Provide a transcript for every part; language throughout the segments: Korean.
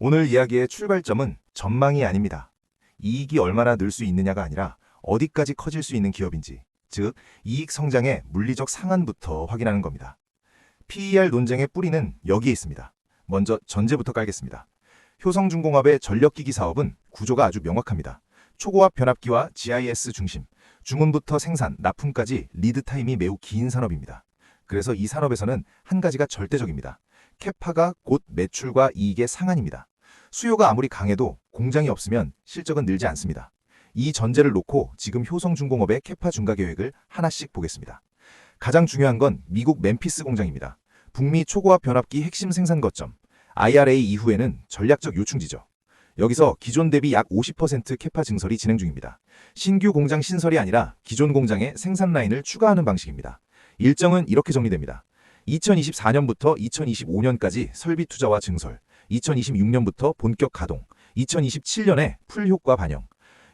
오늘 이야기의 출발점은 전망이 아닙니다. 이익이 얼마나 늘 수 있느냐가 아니라 어디까지 커질 수 있는 기업인지, 즉 이익 성장의 물리적 상한부터 확인하는 겁니다. PER 논쟁의 뿌리는 여기에 있습니다. 먼저 전제부터 깔겠습니다. 효성중공업의 전력기기 사업은 구조가 아주 명확합니다. 초고압 변압기와 GIS 중심, 주문부터 생산, 납품까지 리드타임이 매우 긴 산업입니다. 그래서 이 산업에서는 한 가지가 절대적입니다. 캐파가 곧 매출과 이익의 상한입니다. 수요가 아무리 강해도 공장이 없으면 실적은 늘지 않습니다. 이 전제를 놓고 지금 효성중공업의 캐파 중과 계획을 하나씩 보겠습니다. 가장 중요한 건 미국 멤피스 공장입니다. 북미 초고압 변압기 핵심 생산 거점, IRA 이후에는 전략적 요충지죠. 여기서 기존 대비 약 50% 캐파 증설이 진행 중입니다. 신규 공장 신설이 아니라 기존 공장에 생산 라인을 추가하는 방식입니다. 일정은 이렇게 정리됩니다. 2024년부터 2025년까지 설비 투자와 증설, 2026년부터 본격 가동, 2027년에 풀 효과 반영.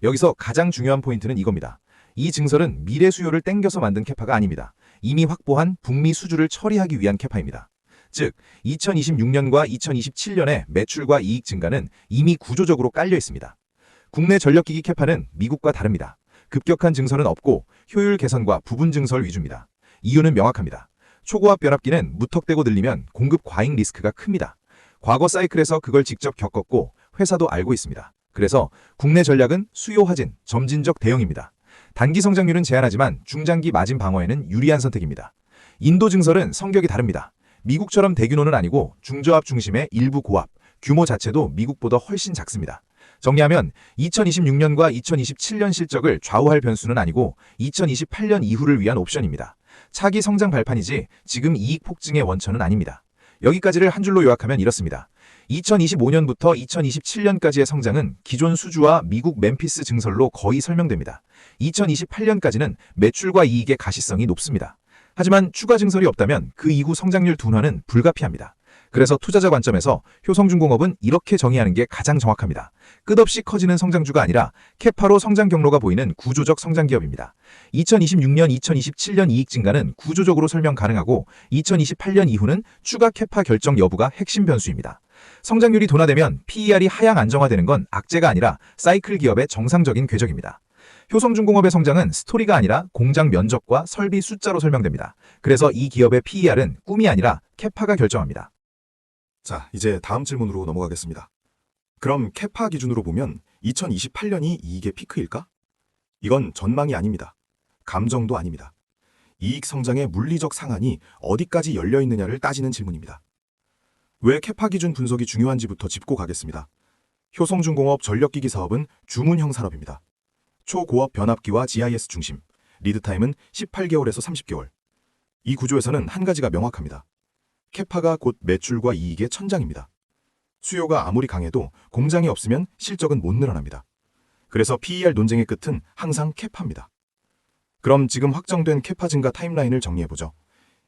여기서 가장 중요한 포인트는 이겁니다. 이 증설은 미래 수요를 땡겨서 만든 캐파가 아닙니다. 이미 확보한 북미 수주를 처리하기 위한 캐파입니다. 즉, 2026년과 2027년의 매출과 이익 증가는 이미 구조적으로 깔려 있습니다. 국내 전력기기 캐파는 미국과 다릅니다. 급격한 증설은 없고 효율 개선과 부분 증설 위주입니다. 이유는 명확합니다. 초고압 변압기는 무턱대고 늘리면 공급 과잉 리스크가 큽니다. 과거 사이클에서 그걸 직접 겪었고 회사도 알고 있습니다. 그래서 국내 전략은 수요 확진, 점진적 대응입니다. 단기 성장률은 제한하지만 중장기 마진 방어에는 유리한 선택입니다. 인도 증설은 성격이 다릅니다. 미국처럼 대규모는 아니고 중저압 중심의 일부 고압, 규모 자체도 미국보다 훨씬 작습니다. 정리하면 2026년과 2027년 실적을 좌우할 변수는 아니고 2028년 이후를 위한 옵션입니다. 차기 성장 발판이지 지금 이익 폭증의 원천은 아닙니다. 여기까지를 한 줄로 요약하면 이렇습니다. 2025년부터 2027년까지의 성장은 기존 수주와 미국 멤피스 증설로 거의 설명됩니다. 2028년까지는 매출과 이익의 가시성이 높습니다. 하지만 추가 증설이 없다면 그 이후 성장률 둔화는 불가피합니다. 그래서 투자자 관점에서 효성중공업은 이렇게 정의하는 게 가장 정확합니다. 끝없이 커지는 성장주가 아니라 캐파로 성장 경로가 보이는 구조적 성장 기업입니다. 2026년, 2027년 이익 증가는 구조적으로 설명 가능하고 2028년 이후는 추가 캐파 결정 여부가 핵심 변수입니다. 성장률이 둔화되면 PER이 하향 안정화되는 건 악재가 아니라 사이클 기업의 정상적인 궤적입니다. 효성중공업의 성장은 스토리가 아니라 공장 면적과 설비 숫자로 설명됩니다. 그래서 이 기업의 PER은 꿈이 아니라 캐파가 결정합니다. 자, 이제 다음 질문으로 넘어가겠습니다. 그럼 캐파 기준으로 보면 2028년이 이익의 피크일까? 이건 전망이 아닙니다. 감정도 아닙니다. 이익 성장의 물리적 상한이 어디까지 열려 있느냐를 따지는 질문입니다. 왜 캐파 기준 분석이 중요한지부터 짚고 가겠습니다. 효성중공업 전력기기 사업은 주문형 산업입니다. 초고압 변압기와 GIS 중심, 리드타임은 18개월에서 30개월. 이 구조에서는 한 가지가 명확합니다. 캐파가 곧 매출과 이익의 천장입니다. 수요가 아무리 강해도 공장이 없으면 실적은 못 늘어납니다. 그래서 PER 논쟁의 끝은 항상 캐파입니다. 그럼 지금 확정된 캐파 증가 타임라인을 정리해보죠.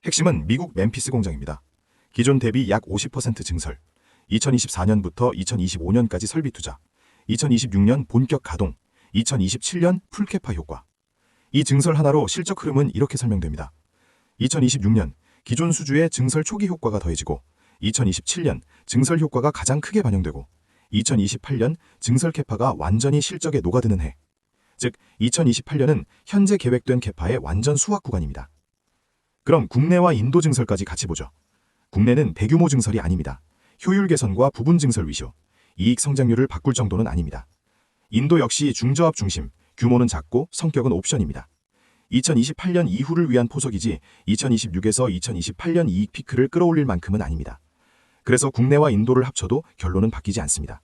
핵심은 미국 멤피스 공장입니다. 기존 대비 약 50% 증설, 2024년부터 2025년까지 설비 투자, 2026년 본격 가동, 2027년 풀캐파 효과. 이 증설 하나로 실적 흐름은 이렇게 설명됩니다. 2026년 기존 수주의 증설 초기 효과가 더해지고 2027년 증설 효과가 가장 크게 반영되고 2028년 증설 캐파가 완전히 실적에 녹아드는 해. 즉 2028년은 현재 계획된 캐파의 완전 수확 구간입니다. 그럼 국내와 인도 증설까지 같이 보죠. 국내는 대규모 증설이 아닙니다. 효율 개선과 부분 증설 위주, 이익 성장률을 바꿀 정도는 아닙니다. 인도 역시 중저압 중심, 규모는 작고 성격은 옵션입니다. 2028년 이후를 위한 포석이지 2026에서 2028년 이익 피크를 끌어올릴 만큼은 아닙니다. 그래서 국내와 인도를 합쳐도 결론은 바뀌지 않습니다.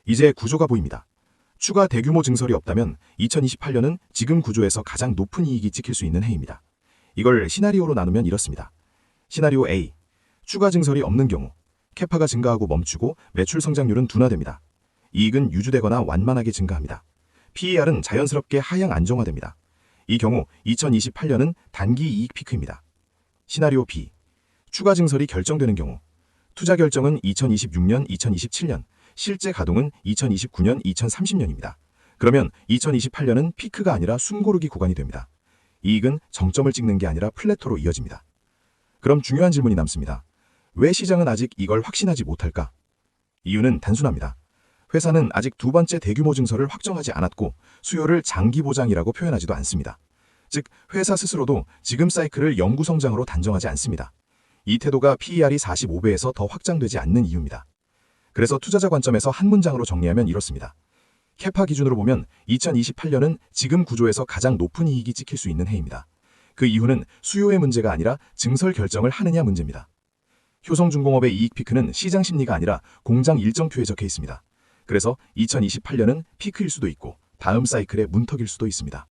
이제 구조가 보입니다. 추가 대규모 증설이 없다면 2028년은 지금 구조에서 가장 높은 이익이 찍힐 수 있는 해입니다. 이걸 시나리오로 나누면 이렇습니다. 시나리오 A, 추가 증설이 없는 경우 캐파가 증가하고 멈추고 매출 성장률은 둔화됩니다. 이익은 유주되거나 완만하게 증가합니다. PER은 자연스럽게 하향 안정화됩니다. 이 경우 2028년은 단기 이익 피크입니다. 시나리오 B, 추가 증설이 결정되는 경우 투자 결정은 2026년, 2027년, 실제 가동은 2029년, 2030년입니다. 그러면 2028년은 피크가 아니라 숨고르기 구간이 됩니다. 이익은 정점을 찍는 게 아니라 플래토로 이어집니다. 그럼 중요한 질문이 남습니다. 왜 시장은 아직 이걸 확신하지 못할까? 이유는 단순합니다. 회사는 아직 두 번째 대규모 증설을 확정하지 않았고 수요를 장기 보장이라고 표현하지도 않습니다. 즉, 회사 스스로도 지금 사이클을 영구 성장으로 단정하지 않습니다. 이 태도가 PER이 45배에서 더 확장되지 않는 이유입니다. 그래서 투자자 관점에서 한 문장으로 정리하면 이렇습니다. 캐파 기준으로 보면 2028년은 지금 구조에서 가장 높은 이익이 찍힐 수 있는 해입니다. 그 이유는 수요의 문제가 아니라 증설 결정을 하느냐 문제입니다. 효성중공업의 이익 피크는 시장 심리가 아니라 공장 일정표에 적혀 있습니다. 그래서 2028년은 피크일 수도 있고 다음 사이클의 문턱일 수도 있습니다.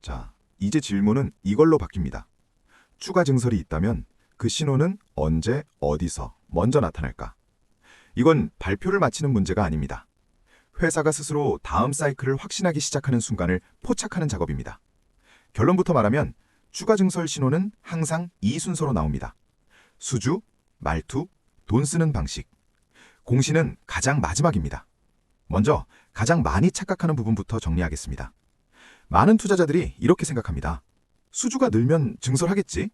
자, 이제 질문은 이걸로 바뀝니다. 추가 증설이 있다면 그 신호는 언제, 어디서 먼저 나타날까? 이건 발표를 마치는 문제가 아닙니다. 회사가 스스로 다음 사이클을 확신하기 시작하는 순간을 포착하는 작업입니다. 결론부터 말하면 추가 증설 신호는 항상 이 순서로 나옵니다. 수주, 말투, 돈 쓰는 방식. 공시는 가장 마지막입니다. 먼저 가장 많이 착각하는 부분부터 정리하겠습니다. 많은 투자자들이 이렇게 생각합니다. 수주가 늘면 증설하겠지?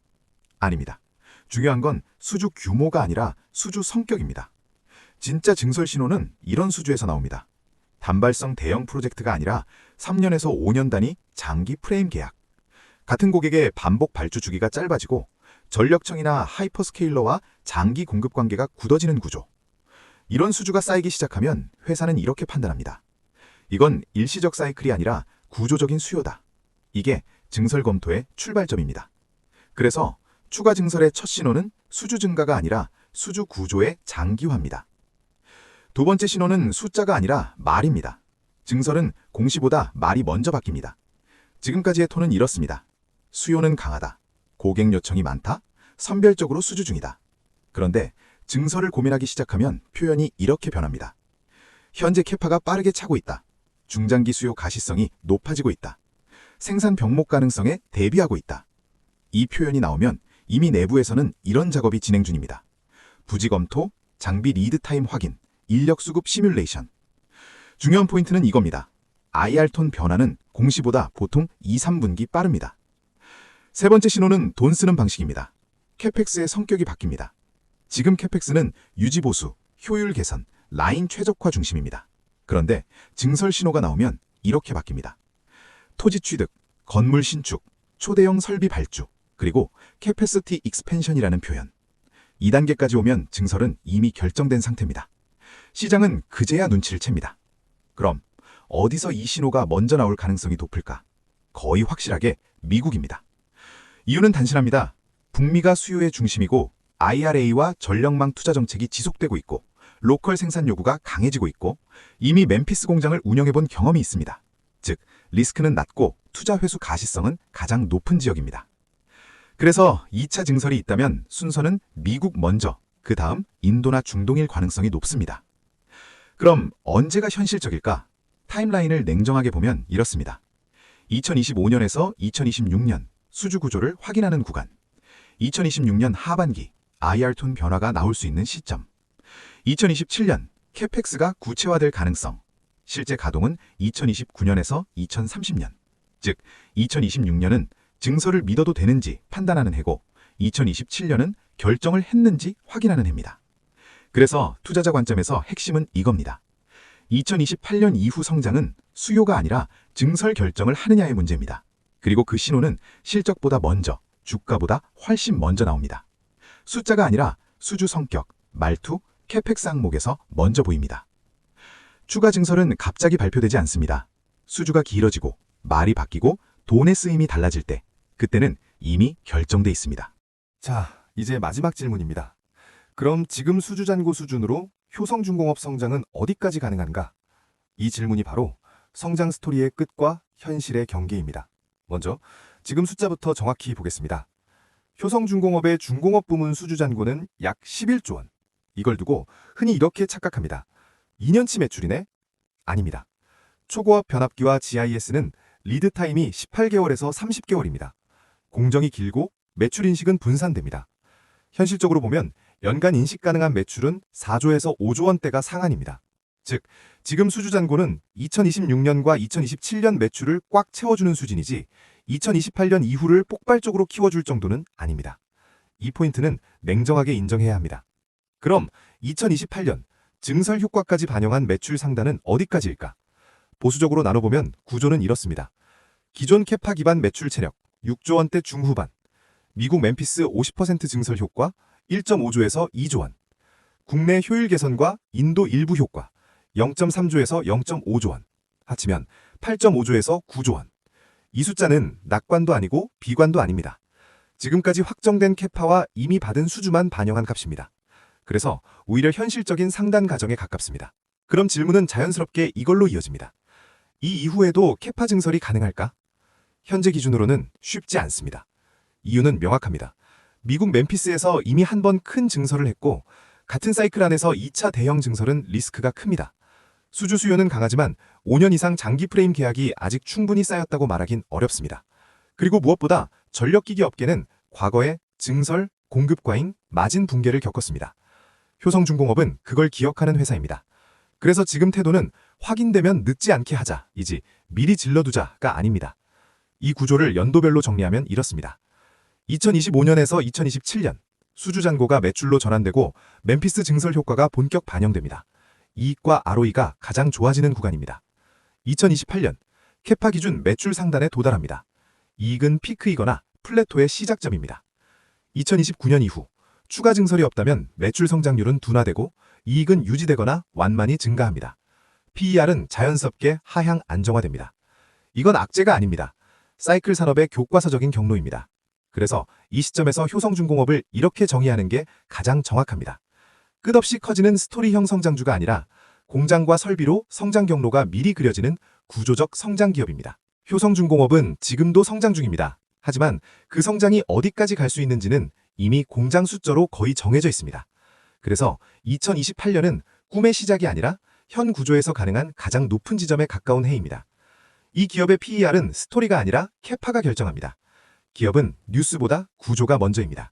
아닙니다. 중요한 건 수주 규모가 아니라 수주 성격입니다. 진짜 증설 신호는 이런 수주에서 나옵니다. 단발성 대형 프로젝트가 아니라 3년에서 5년 단위 장기 프레임 계약. 같은 고객의 반복 발주 주기가 짧아지고 전력청이나 하이퍼스케일러와 장기 공급 관계가 굳어지는 구조. 이런 수주가 쌓이기 시작하면 회사는 이렇게 판단합니다. 이건 일시적 사이클이 아니라 구조적인 수요다. 이게 증설 검토의 출발점입니다. 그래서 추가 증설의 첫 신호는 수주 증가가 아니라 수주 구조의 장기화입니다. 두 번째 신호는 숫자가 아니라 말입니다. 증설은 공시보다 말이 먼저 바뀝니다. 지금까지의 톤은 이렇습니다. 수요는 강하다. 고객 요청이 많다. 선별적으로 수주 중이다. 그런데 증설을 고민하기 시작하면 표현이 이렇게 변합니다. 현재 캐파가 빠르게 차고 있다. 중장기 수요 가시성이 높아지고 있다. 생산 병목 가능성에 대비하고 있다. 이 표현이 나오면 이미 내부에서는 이런 작업이 진행 중입니다. 부지 검토, 장비 리드 타임 확인, 인력 수급 시뮬레이션. 중요한 포인트는 이겁니다. IR톤 변화는 공시보다 보통 2, 3분기 빠릅니다. 세 번째 신호는 돈 쓰는 방식입니다. 캐펙스의 성격이 바뀝니다. 지금 캐펙스는 유지 보수, 효율 개선, 라인 최적화 중심입니다. 그런데 증설 신호가 나오면 이렇게 바뀝니다. 토지 취득, 건물 신축, 초대형 설비 발주, 그리고 캐패시티 익스펜션이라는 표현. 2단계까지 오면 증설은 이미 결정된 상태입니다. 시장은 그제야 눈치를 챕니다. 그럼 어디서 이 신호가 먼저 나올 가능성이 높을까? 거의 확실하게 미국입니다. 이유는 단순합니다. 북미가 수요의 중심이고 IRA와 전력망 투자 정책이 지속되고 있고 로컬 생산 요구가 강해지고 있고 이미 멤피스 공장을 운영해본 경험이 있습니다. 즉, 리스크는 낮고 투자 회수 가시성은 가장 높은 지역입니다. 그래서 2차 증설이 있다면 순서는 미국 먼저, 그 다음 인도나 중동일 가능성이 높습니다. 그럼 언제가 현실적일까? 타임라인을 냉정하게 보면 이렇습니다. 2025년에서 2026년 수주 구조를 확인하는 구간, 2026년 하반기 IR톤 변화가 나올 수 있는 시점, 2027년 캐펙스가 구체화될 가능성, 실제 가동은 2029년에서 2030년, 즉 2026년은 증설을 믿어도 되는지 판단하는 해고 2027년은 결정을 했는지 확인하는 해입니다. 그래서 투자자 관점에서 핵심은 이겁니다. 2028년 이후 성장은 수요가 아니라 증설 결정을 하느냐의 문제입니다. 그리고 그 신호는 실적보다 먼저, 주가보다 훨씬 먼저 나옵니다. 숫자가 아니라 수주 성격, 말투, 캐펙스 항목에서 먼저 보입니다. 추가 증설은 갑자기 발표되지 않습니다. 수주가 길어지고 말이 바뀌고 돈의 쓰임이 달라질 때, 그때는 이미 결정돼 있습니다. 자, 이제 마지막 질문입니다. 그럼 지금 수주잔고 수준으로 효성중공업 성장은 어디까지 가능한가? 이 질문이 바로 성장 스토리의 끝과 현실의 경계입니다. 먼저 지금 숫자부터 정확히 보겠습니다. 효성중공업의 중공업 부문 수주잔고는 약 11조 원. 이걸 두고 흔히 이렇게 착각합니다. 2년치 매출이네? 아닙니다. 초고압 변압기와 GIS는 리드타임이 18개월에서 30개월입니다. 공정이 길고 매출 인식은 분산됩니다. 현실적으로 보면 연간 인식 가능한 매출은 4조에서 5조 원대가 상한입니다. 즉, 지금 수주잔고는 2026년과 2027년 매출을 꽉 채워주는 수준이지 2028년 이후를 폭발적으로 키워줄 정도는 아닙니다. 이 포인트는 냉정하게 인정해야 합니다. 그럼 2028년 증설 효과까지 반영한 매출 상단은 어디까지일까? 보수적으로 나눠보면 구조는 이렇습니다. 기존 캐파 기반 매출 체력 6조 원대 중후반, 미국 멤피스 50% 증설 효과 1.5조에서 2조 원, 국내 효율 개선과 인도 일부 효과 0.3조에서 0.5조 원, 합치면 8.5조에서 9조 원. 이 숫자는 낙관도 아니고 비관도 아닙니다. 지금까지 확정된 캐파와 이미 받은 수주만 반영한 값입니다. 그래서 오히려 현실적인 상단 가정에 가깝습니다. 그럼 질문은 자연스럽게 이걸로 이어집니다. 이 이후에도 캐파 증설이 가능할까? 현재 기준으로는 쉽지 않습니다. 이유는 명확합니다. 미국 멤피스에서 이미 한 번 큰 증설을 했고 같은 사이클 안에서 2차 대형 증설은 리스크가 큽니다. 수주 수요는 강하지만 5년 이상 장기 프레임 계약이 아직 충분히 쌓였다고 말하긴 어렵습니다. 그리고 무엇보다 전력기기 업계는 과거에 증설, 공급 과잉, 마진 붕괴를 겪었습니다. 효성중공업은 그걸 기억하는 회사입니다. 그래서 지금 태도는 확인되면 늦지 않게 하자이지 미리 질러두자가 아닙니다. 이 구조를 연도별로 정리하면 이렇습니다. 2025년에서 2027년 수주 잔고가 매출로 전환되고 멤피스 증설 효과가 본격 반영됩니다. 이익과 ROE가 가장 좋아지는 구간입니다. 2028년 캐파 기준 매출 상단에 도달합니다. 이익은 피크이거나 플래토의 시작점입니다. 2029년 이후 추가 증설이 없다면 매출 성장률은 둔화되고 이익은 유지되거나 완만히 증가합니다. PER은 자연스럽게 하향 안정화됩니다. 이건 악재가 아닙니다. 사이클 산업의 교과서적인 경로입니다. 그래서 이 시점에서 효성중공업을 이렇게 정의하는 게 가장 정확합니다. 끝없이 커지는 스토리형 성장주가 아니라 공장과 설비로 성장 경로가 미리 그려지는 구조적 성장 기업입니다. 효성중공업은 지금도 성장 중입니다. 하지만 그 성장이 어디까지 갈 수 있는지는 이미 공장 숫자로 거의 정해져 있습니다. 그래서 2028년은 꿈의 시작이 아니라 현 구조에서 가능한 가장 높은 지점에 가까운 해입니다. 이 기업의 PER은 스토리가 아니라 캐파가 결정합니다. 기업은 뉴스보다 구조가 먼저입니다.